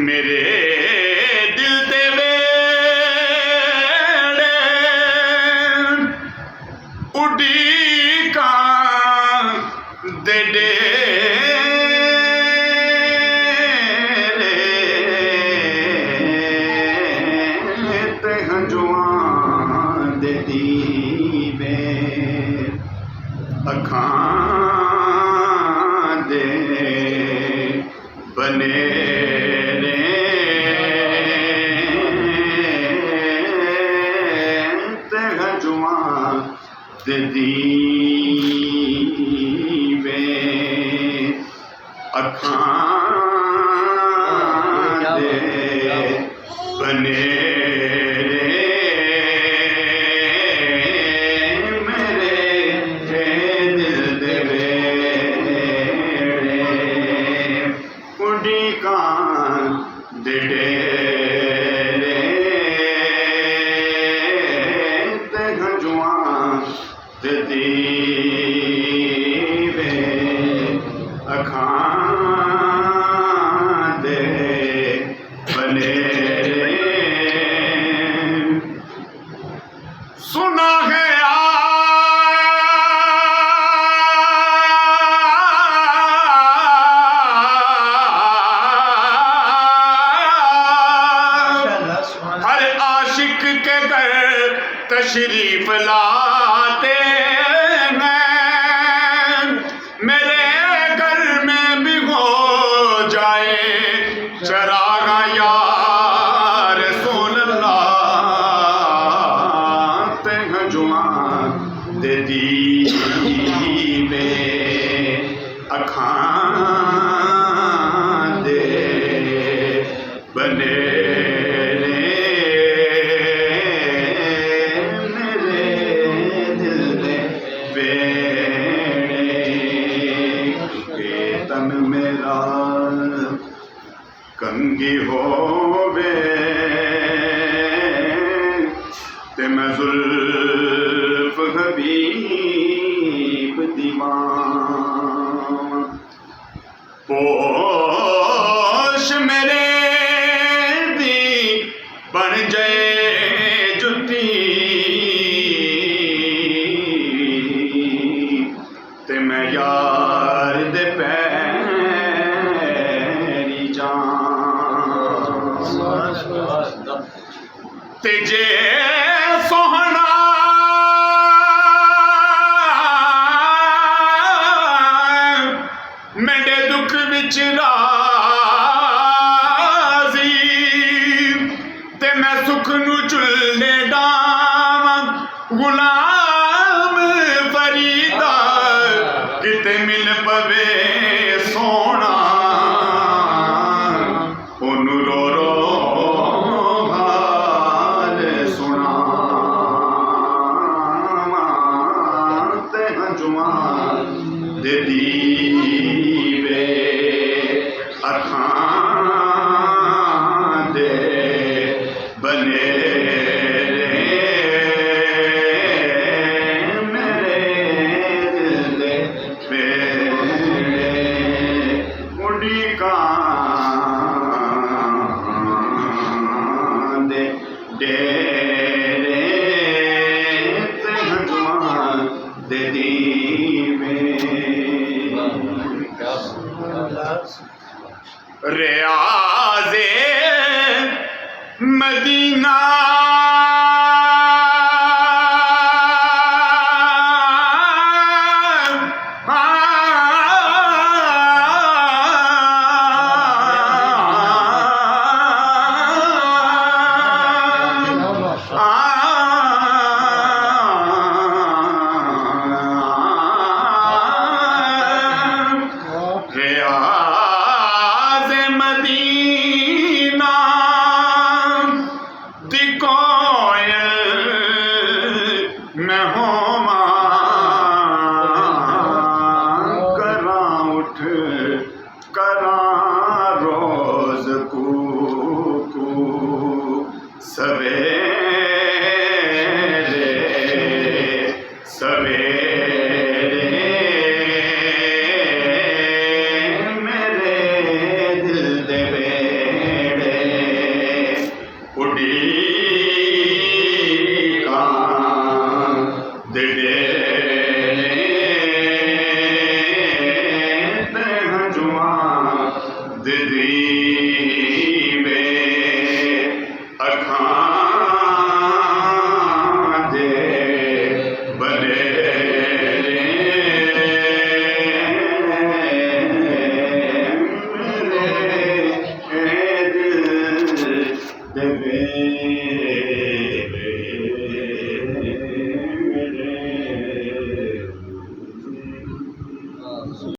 मेरे दिल दे वेड़े उड़ीका दे डेरे ते हंजुआं दे दीवे अखां दे बने दीवे अखां दे बने मेरे दिल दे वेड़े उड़ीकां दे डेरे ते हंजुआं दे दीवे अखां दे बने सुना है हर आशिक के घर तशरीफ लाते हैं, मेरे घर में भी हो जाए चरागा यार रसूल अल्लाह ते हंजुआं दे दीवे अखां दे बने तन मेरा कंगी होवे ते मैं जुल्फ हबीब दीवान पोश मेरे दी बन जाए जुती ते मैं यार दे पैरी जान ते जे सोहना मेरे दुख विच राजी ते मैं सुख नू चुल्ले डावां गुलाम फरीदा किते मिल पवे सोना ओनू रो रो हाल सुना ते हंजुआं दे दीवे अखां दे बने दे डेरे ते हंजुआं दे दीवे रियाज़े मदीना रियाज़े मदीना दी दीदी